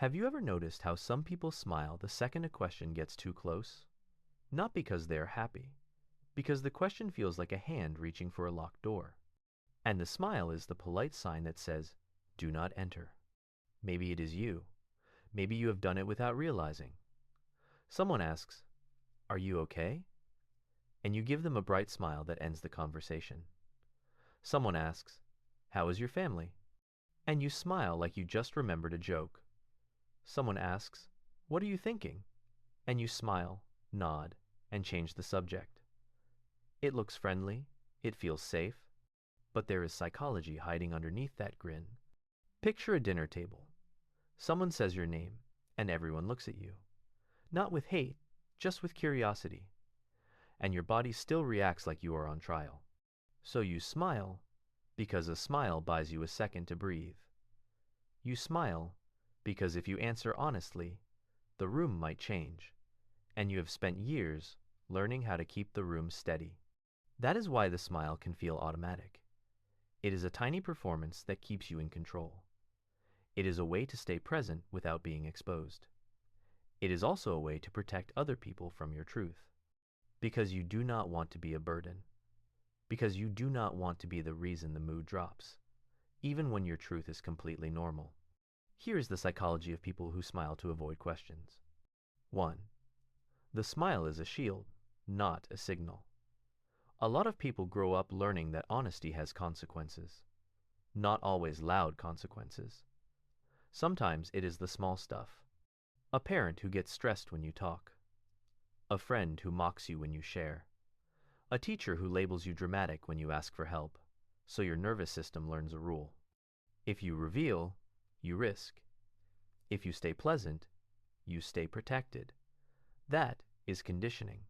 Have you ever noticed how some people smile the second a question gets too close? Not because they are happy, because the question feels like a hand reaching for a locked door. And the smile is the polite sign that says, "Do not enter." Maybe it is you. Maybe you have done it without realizing. Someone asks, "Are you okay?" And you give them a bright smile that ends the conversation. Someone asks, "How is your family?" And you smile like you just remembered a joke. Someone asks, "What are you thinking?" And you smile, nod, and change the subject. It looks friendly, it feels safe, but there is psychology hiding underneath that grin. Picture a dinner table. Someone says your name, and everyone looks at you. Not with hate, just with curiosity. And your body still reacts like you are on trial. So you smile, because a smile buys you a second to breathe. You smile, because if you answer honestly, the room might change, and you have spent years learning how to keep the room steady. That is why the smile can feel automatic. It is a tiny performance that keeps you in control. It is a way to stay present without being exposed. It is also a way to protect other people from your truth. Because you do not want to be a burden. Because you do not want to be the reason the mood drops, even when your truth is completely normal. Here is the psychology of people who smile to avoid questions. 1. The smile is a shield, not a signal. A lot of people grow up learning that honesty has consequences. Not always loud consequences. Sometimes it is the small stuff. A parent who gets stressed when you talk. A friend who mocks you when you share. A teacher who labels you dramatic when you ask for help, so your nervous system learns a rule. If you reveal, you risk. If you stay pleasant, you stay protected. That is conditioning.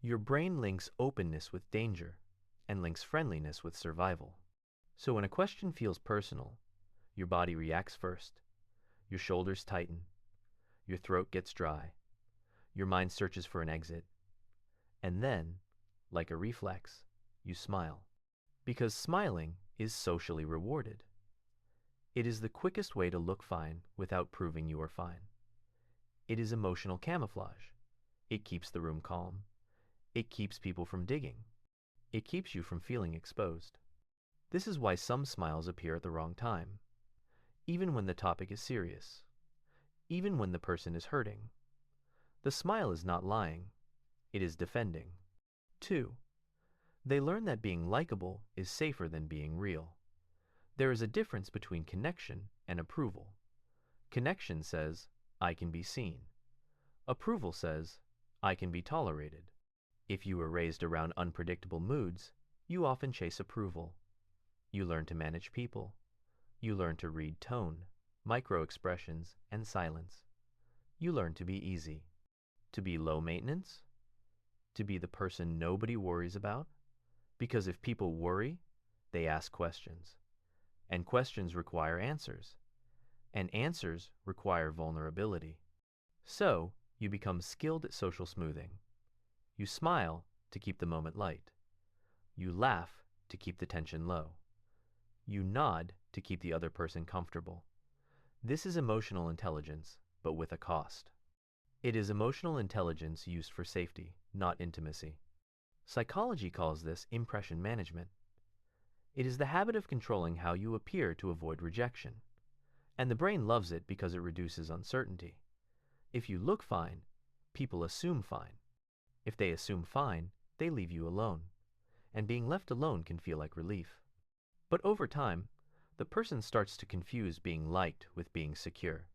Your brain links openness with danger and links friendliness with survival. So when a question feels personal, your body reacts first. Your shoulders tighten. Your throat gets dry. Your mind searches for an exit. And then, like a reflex, you smile. Because smiling is socially rewarded. It is the quickest way to look fine without proving you are fine. It is emotional camouflage. It keeps the room calm. It keeps people from digging. It keeps you from feeling exposed. This is why some smiles appear at the wrong time, even when the topic is serious, even when the person is hurting. The smile is not lying. It is defending. 2. They learn that being likable is safer than being real. There is a difference between connection and approval. Connection says, "I can be seen." Approval says, "I can be tolerated." If you were raised around unpredictable moods, you often chase approval. You learn to manage people. You learn to read tone, micro-expressions, and silence. You learn to be easy. To be low maintenance. To be the person nobody worries about. Because if people worry, they ask questions. And questions require answers. And answers require vulnerability. So, you become skilled at social smoothing. You smile to keep the moment light. You laugh to keep the tension low. You nod to keep the other person comfortable. This is emotional intelligence, but with a cost. It is emotional intelligence used for safety, not intimacy. Psychology calls this impression management. It is the habit of controlling how you appear to avoid rejection. And the brain loves it because it reduces uncertainty. If you look fine, people assume fine. If they assume fine, they leave you alone. And being left alone can feel like relief. But over time, the person starts to confuse being liked with being secure.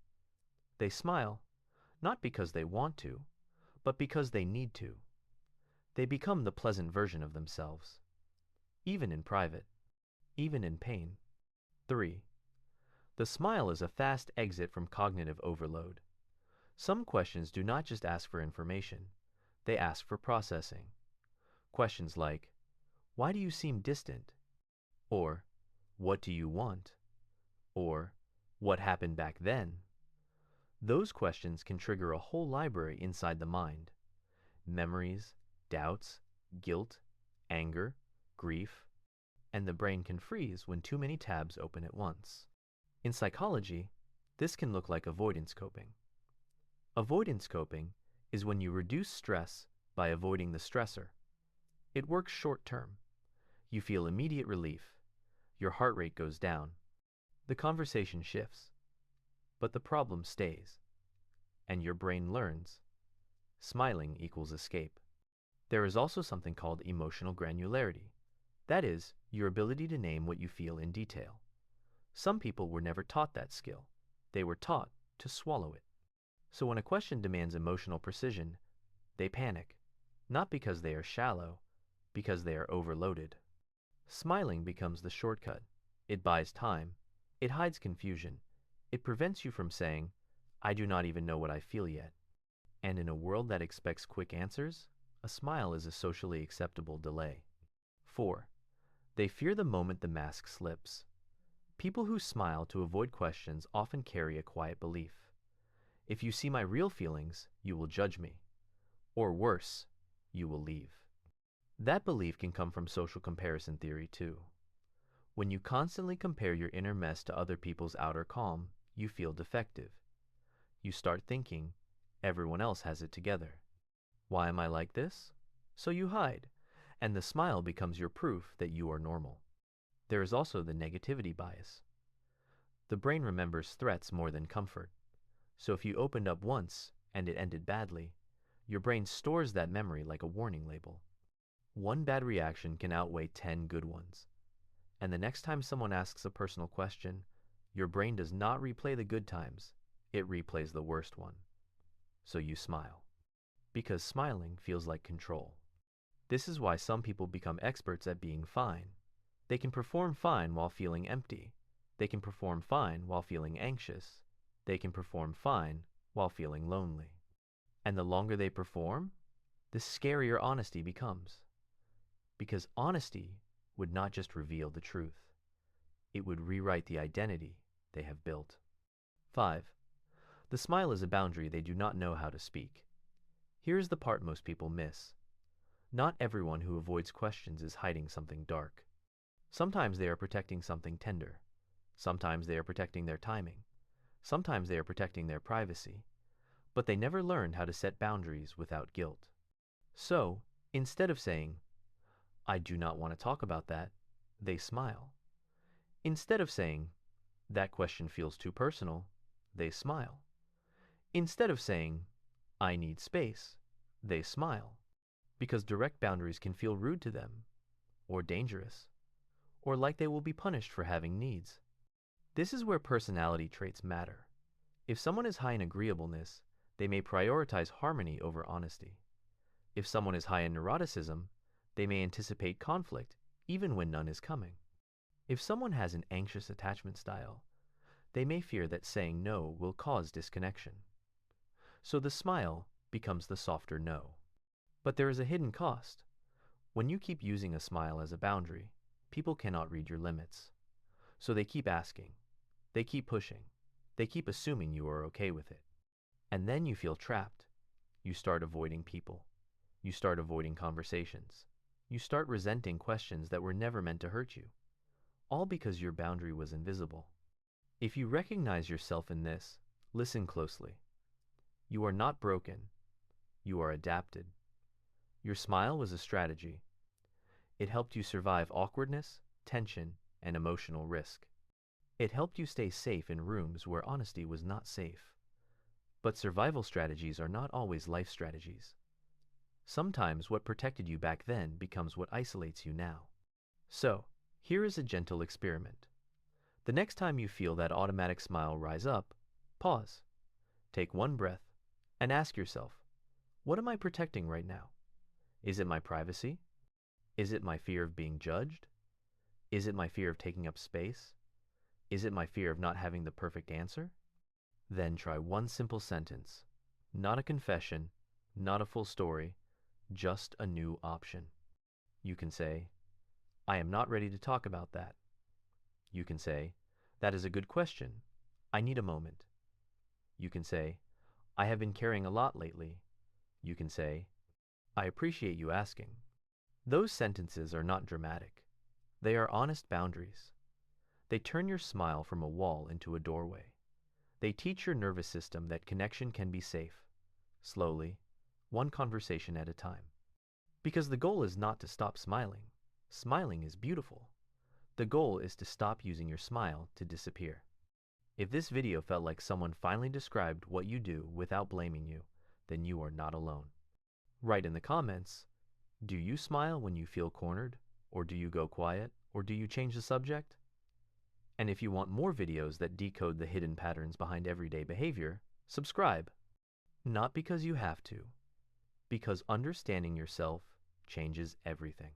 They smile, not because they want to, but because they need to. They become the pleasant version of themselves, even in private, even in pain. 3. The smile is a fast exit from cognitive overload. Some questions do not just ask for information, they ask for processing. Questions like, "Why do you seem distant?" Or, "What do you want?" Or, "What happened back then?" Those questions can trigger a whole library inside the mind. Memories, doubts, guilt, anger, grief, and the brain can freeze when too many tabs open at once. In psychology, This can look like avoidance coping. Avoidance coping is when you reduce stress by avoiding the stressor. It works short term. You feel immediate relief. Your heart rate goes down. The conversation shifts. But the problem stays. And your brain learns. Smiling equals escape. There is also something called emotional granularity. That is, your ability to name what you feel in detail. Some people were never taught that skill. They were taught to swallow it. So when a question demands emotional precision, they panic. Not because they are shallow, because they are overloaded. Smiling becomes the shortcut. It buys time. It hides confusion. It prevents you from saying, I do not even know what I feel yet. And in a world that expects quick answers, a smile is a socially acceptable delay. 4. They fear the moment the mask slips. People who smile to avoid questions often carry a quiet belief. If you see my real feelings, you will judge me. Or worse, you will leave. That belief can come from social comparison theory too. When you constantly compare your inner mess to other people's outer calm, you feel defective. You start thinking, everyone else has it together. Why am I like this? So you hide, and the smile becomes your proof that you are normal. There is also the negativity bias. The brain remembers threats more than comfort. So if you opened up once and it ended badly, your brain stores that memory like a warning label. One bad reaction can outweigh 10 good ones. And the next time someone asks a personal question, your brain does not replay the good times, it replays the worst one. So you smile. Because smiling feels like control. This is why some people become experts at being fine. They can perform fine while feeling empty. They can perform fine while feeling anxious. They can perform fine while feeling lonely. And the longer they perform, the scarier honesty becomes. Because honesty would not just reveal the truth. It would rewrite the identity they have built. 5. The smile is a boundary they do not know how to speak. Here's the part most people miss. Not everyone who avoids questions is hiding something dark. Sometimes they are protecting something tender. Sometimes they are protecting their timing. Sometimes they are protecting their privacy. But they never learned how to set boundaries without guilt. So, instead of saying, I do not want to talk about that, they smile. Instead of saying, that question feels too personal, they smile. Instead of saying, I need space, they smile. Because direct boundaries can feel rude to them, or dangerous, or like they will be punished for having needs. This is where personality traits matter. If someone is high in agreeableness, they may prioritize harmony over honesty. If someone is high in neuroticism, they may anticipate conflict even when none is coming. If someone has an anxious attachment style, they may fear that saying no will cause disconnection. So the smile becomes the softer no. But there is a hidden cost. When you keep using a smile as a boundary, people cannot read your limits. So they keep asking. They keep pushing. They keep assuming you are okay with it. And then you feel trapped. You start avoiding people. You start avoiding conversations. You start resenting questions that were never meant to hurt you. All because your boundary was invisible. If you recognize yourself in this, listen closely. You are not broken. You are adapted. Your smile was a strategy. It helped you survive awkwardness, tension, and emotional risk. It helped you stay safe in rooms where honesty was not safe. But survival strategies are not always life strategies. Sometimes what protected you back then becomes what isolates you now. So, here is a gentle experiment. The next time you feel that automatic smile rise up, pause, take one breath, and ask yourself, what am I protecting right now? Is it my privacy? Is it my fear of being judged? Is it my fear of taking up space? Is it my fear of not having the perfect answer? Then try one simple sentence. Not a confession, not a full story, just a new option. You can say, I am not ready to talk about that. You can say, that is a good question. I need a moment. You can say, I have been carrying a lot lately. You can say, I appreciate you asking. Those sentences are not dramatic. They are honest boundaries. They turn your smile from a wall into a doorway. They teach your nervous system that connection can be safe, slowly, one conversation at a time. Because the goal is not to stop smiling. Smiling is beautiful. The goal is to stop using your smile to disappear. If this video felt like someone finally described what you do without blaming you, then you are not alone. Write in the comments, do you smile when you feel cornered? Or do you go quiet? Or do you change the subject? And if you want more videos that decode the hidden patterns behind everyday behavior, subscribe. Not because you have to, because understanding yourself changes everything.